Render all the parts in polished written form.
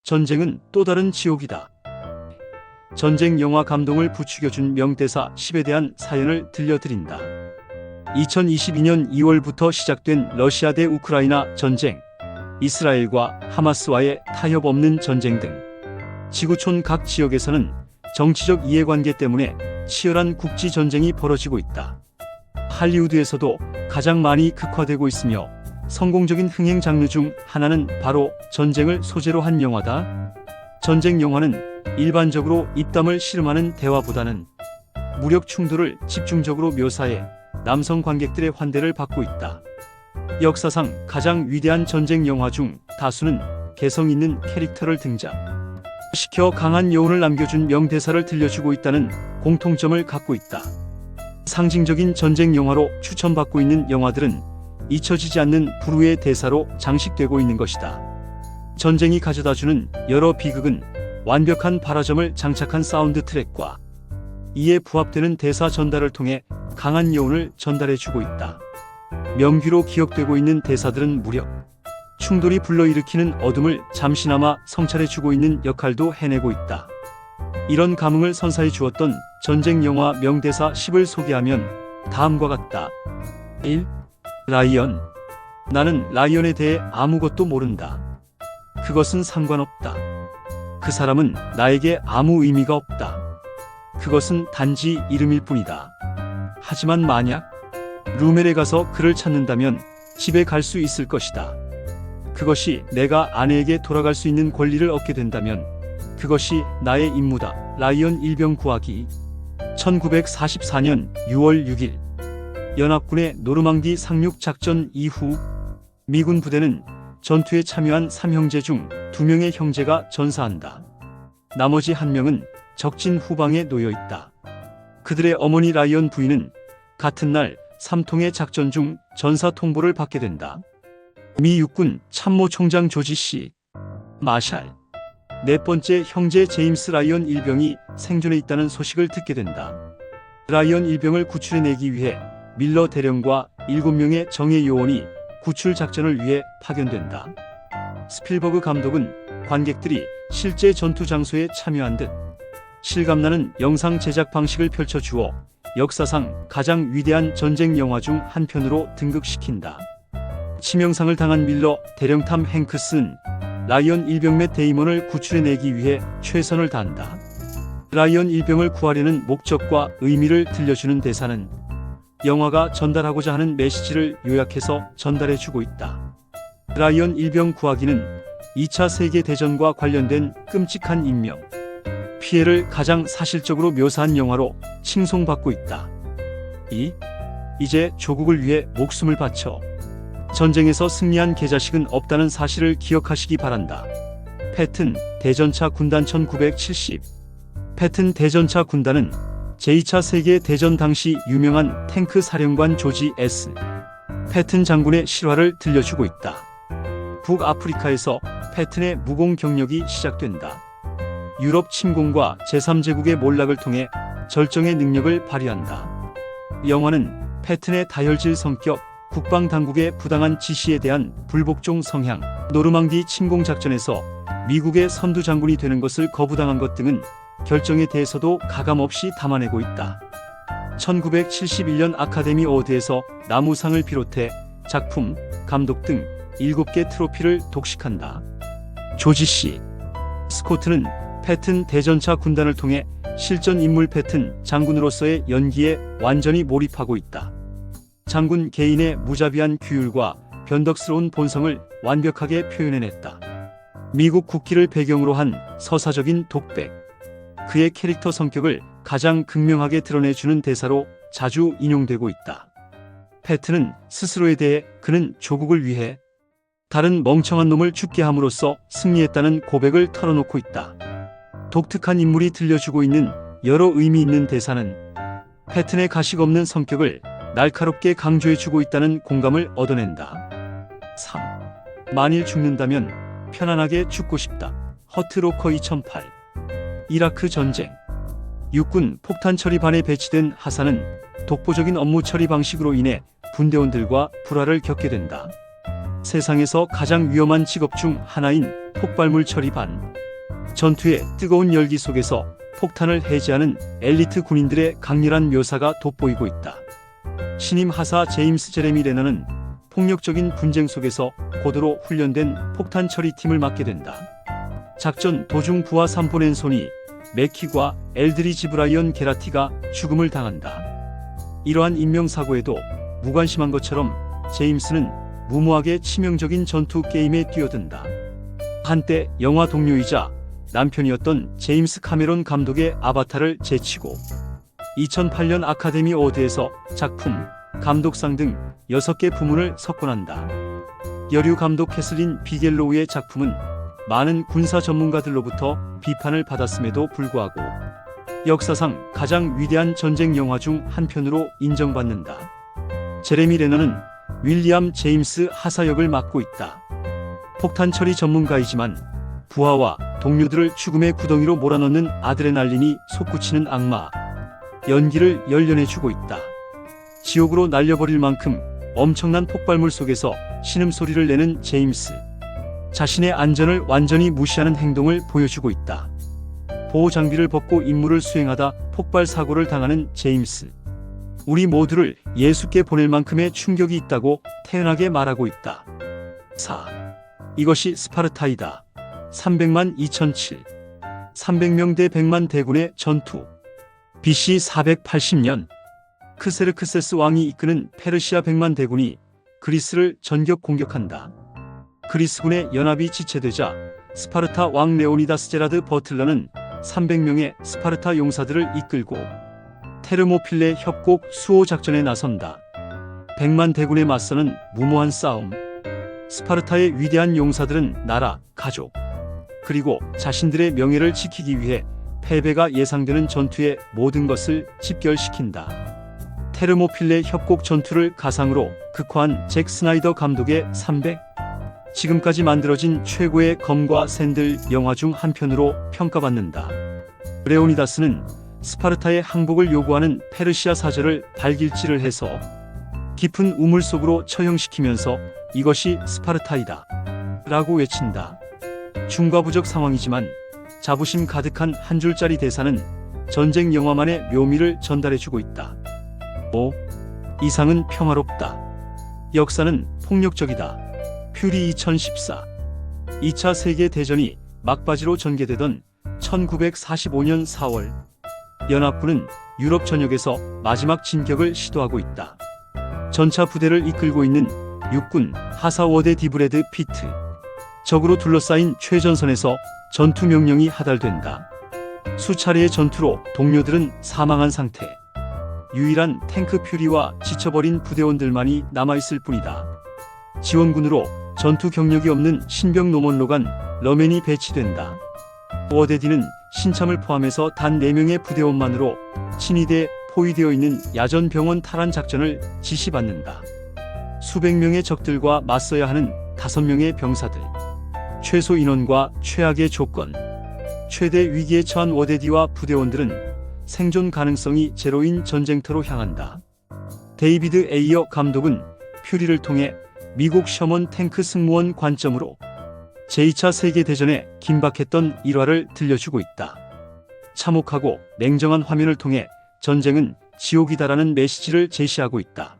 전쟁은 또 다른 지옥이다. 전쟁 영화 감동을 부추겨준 명대사 10에 대한 사연을 들려드린다. 2022년 2월부터 시작된 러시아 대 우크라이나 전쟁, 이스라엘과 하마스와의 타협 없는 전쟁 등 지구촌 각 지역에서는 정치적 이해관계 때문에 치열한 국지 전쟁이 벌어지고 있다. 할리우드에서도 가장 많이 극화되고 있으며 성공적인 흥행 장르 중 하나는 바로 전쟁을 소재로 한 영화다. 전쟁 영화는 일반적으로 입담을 씨름하는 대화보다는 무력 충돌을 집중적으로 묘사해 남성 관객들의 환대를 받고 있다. 역사상 가장 위대한 전쟁 영화 중 다수는 개성 있는 캐릭터를 등장시켜 강한 여운을 남겨준 명대사를 들려주고 있다는 공통점을 갖고 있다. 상징적인 전쟁 영화로 추천받고 있는 영화들은 잊혀지지 않는 불후의 대사로 장식되고 있는 것이다. 전쟁이 가져다주는 여러 비극은 완벽한 발화점을 장착한 사운드 트랙과 이에 부합되는 대사 전달을 통해 강한 여운을 전달해주고 있다. 명기로 기억되고 있는 대사들은 무력, 충돌이 불러일으키는 어둠을 잠시나마 성찰해주고 있는 역할도 해내고 있다. 이런 감흥을 선사해 주었던 전쟁 영화 명대사 10을 소개하면 다음과 같다. 1. 라이언. 나는 라이언에 대해 아무것도 모른다. 그것은 상관없다. 그 사람은 나에게 아무 의미가 없다. 그것은 단지 이름일 뿐이다. 하지만 만약 루멜에 가서 그를 찾는다면 집에 갈 수 있을 것이다. 그것이 내가 아내에게 돌아갈 수 있는 권리를 얻게 된다면 그것이 나의 임무다. 라이언 일병 구하기. 1944년 6월 6일 연합군의 노르망디 상륙 작전 이후 미군 부대는 전투에 참여한 3형제 중 2명의 형제가 전사한다. 나머지 1명은 적진 후방에 놓여 있다. 그들의 어머니 라이언 부인은 같은 날 3통의 작전 중 전사 통보를 받게 된다. 미 육군 참모총장 조지 C. 마샬. 네 번째 형제 제임스 라이언 일병이 생존해 있다는 소식을 듣게 된다. 라이언 일병을 구출해내기 위해 밀러 대령과 7명의 정예 요원이 구출 작전을 위해 파견된다. 스필버그 감독은 관객들이 실제 전투 장소에 참여한 듯 실감나는 영상 제작 방식을 펼쳐주어 역사상 가장 위대한 전쟁 영화 중 한 편으로 등극시킨다. 치명상을 당한 밀러 대령탐 행크스는 라이언 일병 맷 데이먼을 구출해내기 위해 최선을 다한다. 라이언 일병을 구하려는 목적과 의미를 들려주는 대사는 영화가 전달하고자 하는 메시지를 요약해서 전달해주고 있다. 라이언 일병 구하기는 2차 세계대전과 관련된 끔찍한 인명 피해를 가장 사실적으로 묘사한 영화로 칭송받고 있다. 이제 조국을 위해 목숨을 바쳐 전쟁에서 승리한 개자식은 없다는 사실을 기억하시기 바란다. 패튼 대전차 군단 1970. 패튼 대전차 군단은 제2차 세계대전 당시 유명한 탱크 사령관 조지 S. 패튼 장군의 실화를 들려주고 있다. 북아프리카에서 패튼의 무공 경력이 시작된다. 유럽 침공과 제3제국의 몰락을 통해 절정의 능력을 발휘한다. 영화는 패튼의 다혈질 성격, 국방당국의 부당한 지시에 대한 불복종 성향, 노르망디 침공 작전에서 미국의 선두 장군이 되는 것을 거부당한 것 등은 결정에 대해서도 가감없이 담아내고 있다. 1971년 아카데미 어워드에서 나무상을 비롯해 작품, 감독 등 7개 트로피를 독식한다. 조지 C. 스코트는 패튼 대전차 군단을 통해 실전 인물 패튼 장군으로서의 연기에 완전히 몰입하고 있다. 장군 개인의 무자비한 규율과 변덕스러운 본성을 완벽하게 표현해냈다. 미국 국기를 배경으로 한 서사적인 독백, 그의 캐릭터 성격을 가장 극명하게 드러내주는 대사로 자주 인용되고 있다. 패튼은 스스로에 대해 그는 조국을 위해 다른 멍청한 놈을 죽게 함으로써 승리했다는 고백을 털어놓고 있다. 독특한 인물이 들려주고 있는 여러 의미 있는 대사는 패튼의 가식 없는 성격을 날카롭게 강조해주고 있다는 공감을 얻어낸다. 3. 만일 죽는다면 편안하게 죽고 싶다. 허트로커 2008. 이라크 전쟁. 육군 폭탄 처리반에 배치된 하산은 독보적인 업무 처리 방식으로 인해 군대원들과 불화를 겪게 된다. 세상에서 가장 위험한 직업 중 하나인 폭발물 처리반. 전투의 뜨거운 열기 속에서 폭탄을 해제하는 엘리트 군인들의 강렬한 묘사가 돋보이고 있다. 신임 하사 제임스 제레미 레너는 폭력적인 분쟁 속에서 고도로 훈련된 폭탄 처리팀을 맡게 된다. 작전 도중 부하 3포낸 손이 맥키과 엘드리지 브라이언 게라티가 죽음을 당한다. 이러한 인명사고에도 무관심한 것처럼 제임스는 무모하게 치명적인 전투 게임에 뛰어든다. 한때 영화 동료이자 남편이었던 제임스 카메론 감독의 아바타를 제치고 2008년 아카데미 어워드에서 작품, 감독상 등 6개 부문을 석권한다. 여류 감독 캐슬린 비겔로우의 작품은 많은 군사 전문가들로부터 비판을 받았음에도 불구하고 역사상 가장 위대한 전쟁 영화 중 한 편으로 인정받는다. 제레미 레너는 윌리엄 제임스 하사 역을 맡고 있다. 폭탄 처리 전문가이지만 부하와 동료들을 죽음의 구덩이로 몰아넣는 아드레날린이 솟구치는 악마. 연기를 열연해주고 있다. 지옥으로 날려버릴 만큼 엄청난 폭발물 속에서 신음소리를 내는 제임스. 자신의 안전을 완전히 무시하는 행동을 보여주고 있다. 보호 장비를 벗고 임무를 수행하다 폭발 사고를 당하는 제임스. 우리 모두를 예수께 보낼 만큼의 충격이 있다고 태연하게 말하고 있다. 4. 이것이 스파르타이다. 300만 2007. 300명 대 100만 대군의 전투. BC 480년 크세르크세스 왕이 이끄는 페르시아 100만 대군이 그리스를 전격 공격한다. 그리스군의 연합이 지체되자 스파르타 왕 레오니다스 제라드 버틀러는 300명의 스파르타 용사들을 이끌고 테르모필레 협곡 수호 작전에 나선다. 100만 대군에 맞서는 무모한 싸움. 스파르타의 위대한 용사들은 나라, 가족, 그리고 자신들의 명예를 지키기 위해 패배가 예상되는 전투의 모든 것을 집결시킨다. 테르모필레 협곡 전투를 가상으로 극화한 잭 스나이더 감독의 300. 지금까지 만들어진 최고의 검과 샌들 영화 중 한 편으로 평가받는다. 레오니다스는 스파르타의 항복을 요구하는 페르시아 사절을 발길질을 해서 깊은 우물 속으로 처형시키면서 이것이 스파르타이다 라고 외친다. 중과부적 상황이지만 자부심 가득한 한 줄짜리 대사는 전쟁 영화만의 묘미를 전달해주고 있다. 5. 이상은 평화롭다. 역사는 폭력적이다. 퓨리 2014. 2차 세계대전이 막바지로 전개되던 1945년 4월 연합군은 유럽 전역에서 마지막 진격을 시도하고 있다. 전차 부대를 이끌고 있는 육군 하사 워데 디브레드 피트. 적으로 둘러싸인 최전선에서 전투 명령이 하달된다. 수차례의 전투로 동료들은 사망한 상태. 유일한 탱크 퓨리와 지쳐버린 부대원들만이 남아있을 뿐이다. 지원군으로 전투 경력이 없는 신병 노먼로간 러맨이 배치된다. 워데디는 신참을 포함해서 단 4명의 부대원만으로 친위대에 포위되어 있는 야전 병원 탈환 작전을 지시받는다. 수백 명의 적들과 맞서야 하는 5명의 병사들. 최소 인원과 최악의 조건. 최대 위기에 처한 워데디와 부대원들은 생존 가능성이 제로인 전쟁터로 향한다. 데이비드 에이어 감독은 퓨리를 통해 미국 셔먼 탱크 승무원 관점으로 제2차 세계대전에 긴박했던 일화를 들려주고 있다. 참혹하고 냉정한 화면을 통해 전쟁은 지옥이다라는 메시지를 제시하고 있다.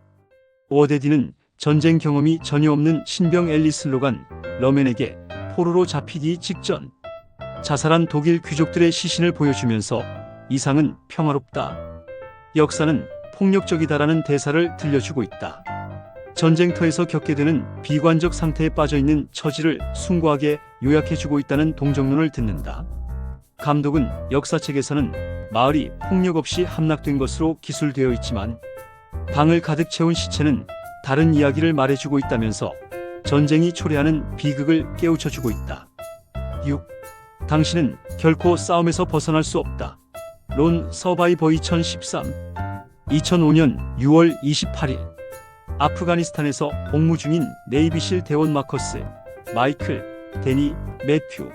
워데디는 전쟁 경험이 전혀 없는 신병 앨리스 로간 러맨에게 포로로 잡히기 직전 자살한 독일 귀족들의 시신을 보여주면서 이상은 평화롭다. 역사는 폭력적이다라는 대사를 들려주고 있다. 전쟁터에서 겪게 되는 비관적 상태에 빠져있는 처지를 숭고하게 요약해주고 있다는 동정론을 듣는다. 감독은 역사책에서는 마을이 폭력 없이 함락된 것으로 기술되어 있지만 방을 가득 채운 시체는 다른 이야기를 말해주고 있다면서 전쟁이 초래하는 비극을 깨우쳐주고 있다. 6. 당신은 결코 싸움에서 벗어날 수 없다. 론 서바이버 2013. 2005년 6월 28일 아프가니스탄에서 복무 중인 네이비실 대원 마커스, 마이클, 데니, 매튜.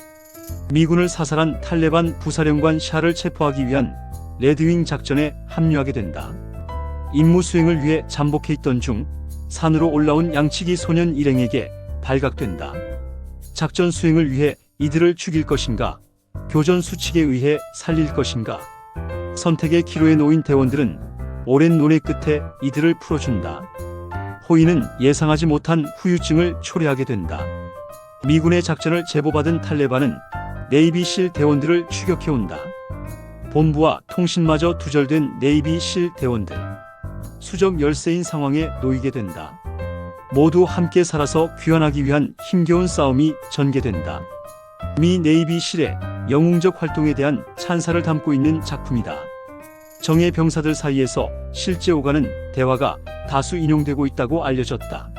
미군을 사살한 탈레반 부사령관 샤를 체포하기 위한 레드윙 작전에 합류하게 된다. 임무 수행을 위해 잠복해 있던 중 산으로 올라온 양치기 소년 일행에게 발각된다. 작전 수행을 위해 이들을 죽일 것인가? 교전 수칙에 의해 살릴 것인가? 선택의 기로에 놓인 대원들은 오랜 논의 끝에 이들을 풀어준다. 호이는 예상하지 못한 후유증을 초래하게 된다. 미군의 작전을 제보받은 탈레반은 네이비 실 대원들을 추격해온다. 본부와 통신마저 두절된 네이비 실 대원들. 수적 열세인 상황에 놓이게 된다. 모두 함께 살아서 귀환하기 위한 힘겨운 싸움이 전개된다. 미 네이비 실의 영웅적 활동에 대한 찬사를 담고 있는 작품이다. 정예 병사들 사이에서 실제 오가는 대화가 다수 인용되고 있다고 알려졌다.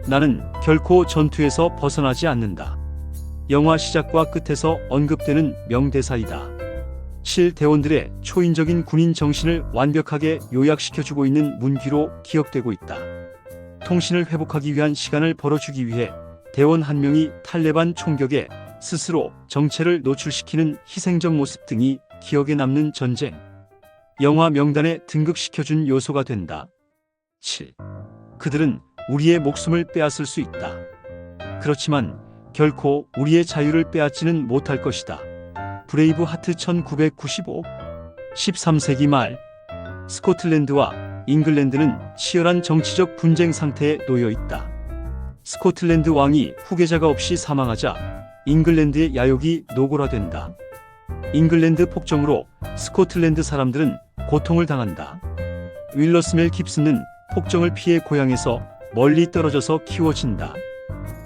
나는 결코 전투에서 벗어나지 않는다. 영화 시작과 끝에서 언급되는 명대사이다. 실 대원들의 초인적인 군인 정신을 완벽하게 요약시켜주고 있는 문귀로 기억되고 있다. 통신을 회복하기 위한 시간을 벌어주기 위해 대원 한 명이 탈레반 총격에 스스로 정체를 노출시키는 희생적 모습 등이 기억에 남는 전쟁. 영화 명단에 등극시켜준 요소가 된다. 7. 그들은 우리의 목숨을 빼앗을 수 있다. 그렇지만 결코 우리의 자유를 빼앗지는 못할 것이다. 브레이브 하트 1995. 13세기 말 스코틀랜드와 잉글랜드는 치열한 정치적 분쟁 상태에 놓여 있다. 스코틀랜드 왕이 후계자가 없이 사망하자 잉글랜드의 야욕이 노골화된다. 잉글랜드 폭정으로 스코틀랜드 사람들은 고통을 당한다. 윌러스 멜 깁슨은 폭정을 피해 고향에서 멀리 떨어져서 키워진다.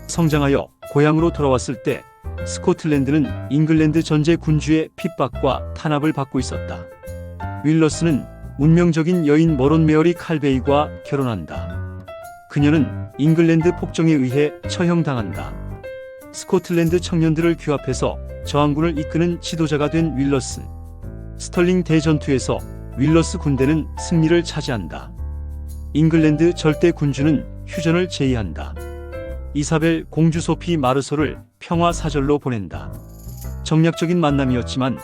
성장하여 고향으로 돌아왔을 때 스코틀랜드는 잉글랜드 전제 군주의 핍박과 탄압을 받고 있었다. 윌러스는 운명적인 여인 머론 메어리 칼베이과 결혼한다. 그녀는 잉글랜드 폭정에 의해 처형당한다. 스코틀랜드 청년들을 규합해서 저항군을 이끄는 지도자가 된 윌러스. 스털링 대전투에서 윌러스 군대는 승리를 차지한다. 잉글랜드 절대 군주는 휴전을 제의한다. 이사벨 공주 소피 마르소를 평화 사절로 보낸다. 정략적인 만남이었지만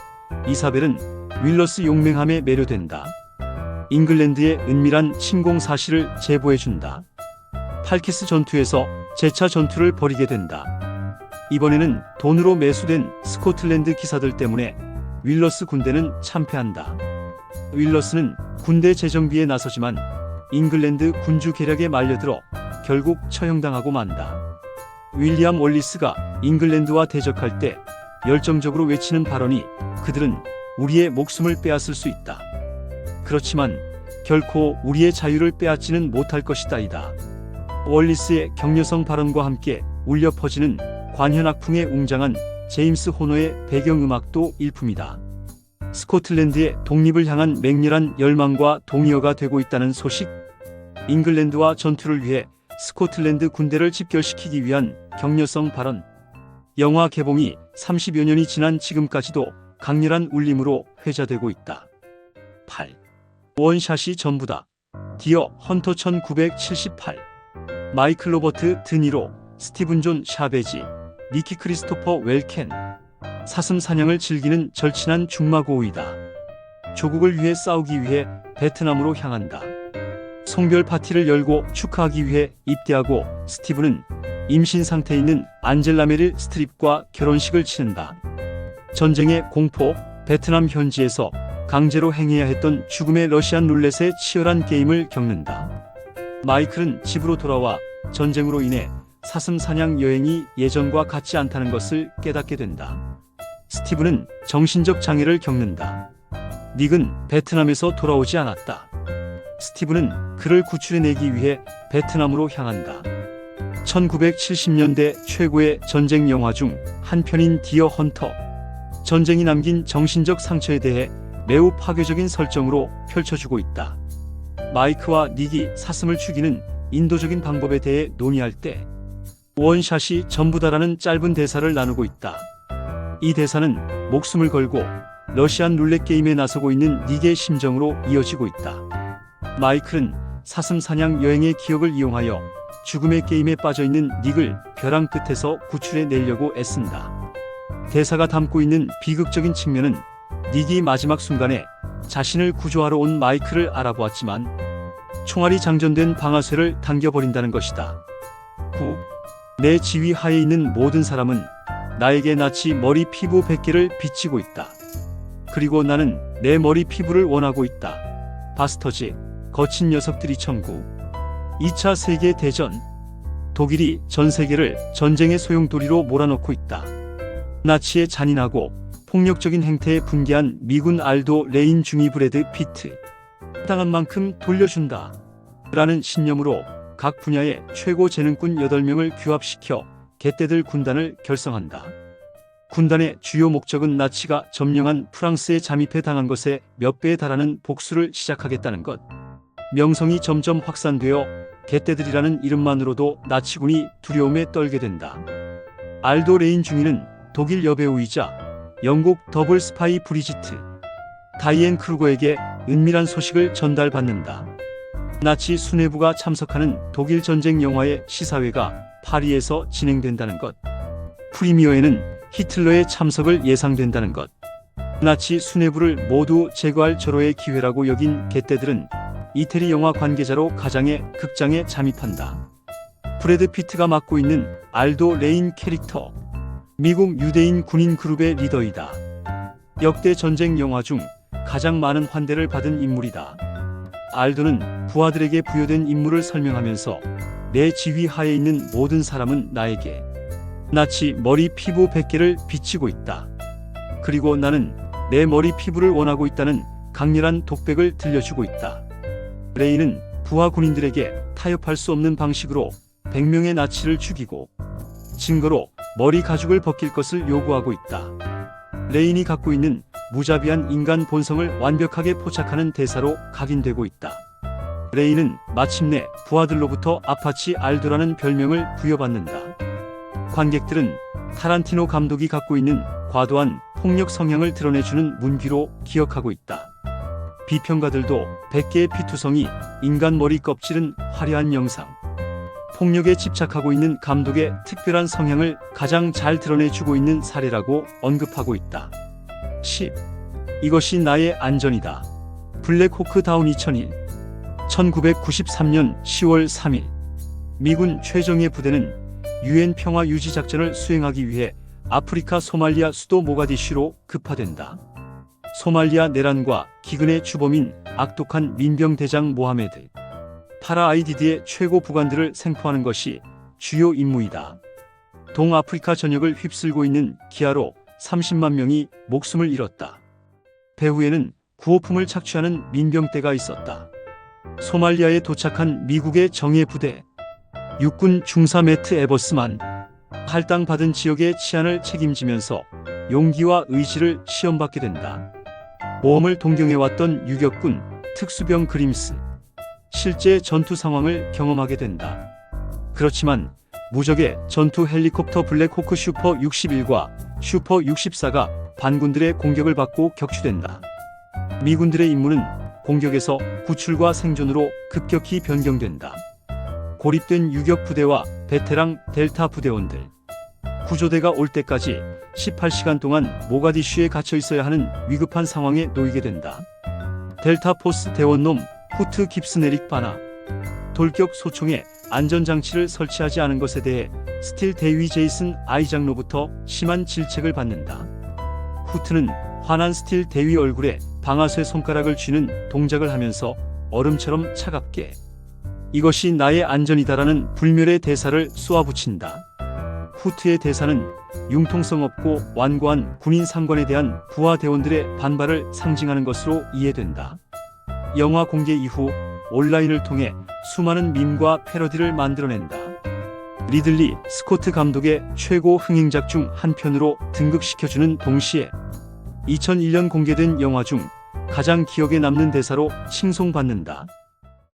이사벨은 윌러스 용맹함에 매료된다. 잉글랜드의 은밀한 침공 사실을 제보해준다. 팔키스 전투에서 재차 전투를 벌이게 된다. 이번에는 돈으로 매수된 스코틀랜드 기사들 때문에 윌러스 군대는 참패한다. 윌러스는 군대 재정비에 나서지만 잉글랜드 군주 계략에 말려들어 결국 처형당하고 만다. 윌리엄 월리스가 잉글랜드와 대적할 때 열정적으로 외치는 발언이 그들은 우리의 목숨을 빼앗을 수 있다. 그렇지만 결코 우리의 자유를 빼앗지는 못할 것이다이다. 월리스의 격려성 발언과 함께 울려 퍼지는 관현악풍에 웅장한 제임스 호너의 배경음악도 일품이다. 스코틀랜드의 독립을 향한 맹렬한 열망과 동의어가 되고 있다는 소식. 잉글랜드와 전투를 위해 스코틀랜드 군대를 집결시키기 위한 격려성 발언. 영화 개봉이 30여 년이 지난 지금까지도 강렬한 울림으로 회자되고 있다. 8. 원샷이 전부다. 디어 헌터 1978. 마이클 로버트 드니로, 스티븐 존 샤베지, 니키 크리스토퍼 웰켄. 사슴 사냥을 즐기는 절친한 중마고우이다. 조국을 위해 싸우기 위해 베트남으로 향한다. 송별 파티를 열고 축하하기 위해 입대하고 스티븐은 임신 상태에 있는 안젤라 메릴 스트립과 결혼식을 치른다. 전쟁의 공포, 베트남 현지에서 강제로 행해야 했던 죽음의 러시안 룰렛의 치열한 게임을 겪는다. 마이클은 집으로 돌아와 전쟁으로 인해 사슴 사냥 여행이 예전과 같지 않다는 것을 깨닫게 된다. 스티븐은 정신적 장애를 겪는다. 닉은 베트남에서 돌아오지 않았다. 스티븐은 그를 구출해내기 위해 베트남으로 향한다. 1970년대 최고의 전쟁 영화 중 한 편인 디어 헌터. 전쟁이 남긴 정신적 상처에 대해 매우 파괴적인 설정으로 펼쳐주고 있다. 마이크와 닉이 사슴을 죽이는 인도적인 방법에 대해 논의할 때 원샷이 전부다라는 짧은 대사를 나누고 있다. 이 대사는 목숨을 걸고 러시안 룰렛 게임에 나서고 있는 닉의 심정으로 이어지고 있다. 마이클은 사슴 사냥 여행의 기억을 이용하여 죽음의 게임에 빠져있는 닉을 벼랑 끝에서 구출해내려고 애쓴다. 대사가 담고 있는 비극적인 측면은 닉이 마지막 순간에 자신을 구조하러 온 마이클을 알아보았지만 총알이 장전된 방아쇠를 당겨버린다는 것이다. 9. 내 지휘 하에 있는 모든 사람은 나에게 나치 머리 피부 100개를 비치고 있다. 그리고 나는 내 머리 피부를 원하고 있다. 바스터즈, 거친 녀석들이 청구. 2차 세계대전. 독일이 전 세계를 전쟁의 소용돌이로 몰아넣고 있다. 나치의 잔인하고 폭력적인 행태에 분개한 미군 알도 레인 중위 브래드 피트. 당한 만큼 돌려준다. 라는 신념으로 각 분야의 최고 재능꾼 8명을 규합시켜 개떼들 군단을 결성한다. 군단의 주요 목적은 나치가 점령한 프랑스에 잠입해 당한 것에 몇 배에 달하는 복수를 시작하겠다는 것. 명성이 점점 확산되어 개떼들이라는 이름만으로도 나치군이 두려움에 떨게 된다. 알도 레인 중위는 독일 여배우이자 영국 더블 스파이 브리지트 다이앤 크루거에게 은밀한 소식을 전달받는다. 나치 수뇌부가 참석하는 독일 전쟁 영화의 시사회가 파리에서 진행된다는 것. 프리미어에는 히틀러의 참석을 예상된다는 것. 나치 수뇌부를 모두 제거할 절호의 기회라고 여긴 개떼들은 이태리 영화 관계자로 가장의 극장에 잠입한다. 브래드 피트가 맡고 있는 알도 레인 캐릭터. 미국 유대인 군인 그룹의 리더이다. 역대 전쟁 영화 중 가장 많은 환대를 받은 인물이다. 알도는 부하들에게 부여된 임무를 설명하면서 내 지휘 하에 있는 모든 사람은 나에게 나치 머리 피부 100개를 비치고 있다. 그리고 나는 내 머리 피부를 원하고 있다는 강렬한 독백을 들려주고 있다. 레인은 부하 군인들에게 타협할 수 없는 방식으로 100명의 나치를 죽이고 증거로 머리 가죽을 벗길 것을 요구하고 있다. 레인이 갖고 있는 무자비한 인간 본성을 완벽하게 포착하는 대사로 각인되고 있다. 레인은 마침내 부하들로부터 아파치 알도라는 별명을 부여받는다. 관객들은 타란티노 감독이 갖고 있는 과도한 폭력 성향을 드러내주는 문귀로 기억하고 있다. 비평가들도 100개의 피투성이 인간 머리 껍질은 화려한 영상. 폭력에 집착하고 있는 감독의 특별한 성향을 가장 잘 드러내주고 있는 사례라고 언급하고 있다. 10. 이것이 나의 안전이다. 블랙호크 다운 2001. 1993년 10월 3일. 미군 최정예 부대는 UN 평화 유지 작전을 수행하기 위해 아프리카 소말리아 수도 모가디슈로 급파된다. 소말리아 내란과 기근의 주범인 악독한 민병 대장 모하메드 파라 아이디드의 최고 부관들을 생포하는 것이 주요 임무이다. 동아프리카 전역을 휩쓸고 있는 기아로 30만 명이 목숨을 잃었다. 배후에는 구호품을 착취하는 민병대가 있었다. 소말리아에 도착한 미국의 정예 부대. 육군 중사 매트 에버스만 할당받은 지역의 치안을 책임지면서 용기와 의지를 시험받게 된다. 모험을 동경해왔던 유격군 특수병 그림스. 실제 전투 상황을 경험하게 된다. 그렇지만 무적의 전투 헬리콥터 블랙호크 슈퍼 61과 슈퍼 64가 반군들의 공격을 받고 격추된다. 미군들의 임무는 공격에서 구출과 생존으로 급격히 변경된다. 고립된 유격 부대와 베테랑 델타 부대원들. 구조대가 올 때까지 18시간 동안 모가디슈에 갇혀 있어야 하는 위급한 상황에 놓이게 된다. 델타 포스 대원놈 후트 깁슨 에릭 바나. 돌격 소총에 안전장치를 설치하지 않은 것에 대해 스틸 대위 제이슨 아이장로부터 심한 질책을 받는다. 후트는 화난 스틸 대위 얼굴에 방아쇠 손가락을 쥐는 동작을 하면서 얼음처럼 차갑게 이것이 나의 안전이다라는 불멸의 대사를 쏘아붙인다. 후트의 대사는 융통성 없고 완고한 군인 상관에 대한 부하 대원들의 반발을 상징하는 것으로 이해된다. 영화 공개 이후 온라인을 통해 수많은 밈과 패러디를 만들어낸다. 리들리 스코트 감독의 최고 흥행작 중 한 편으로 등극시켜주는 동시에 2001년 공개된 영화 중 가장 기억에 남는 대사로 칭송받는다.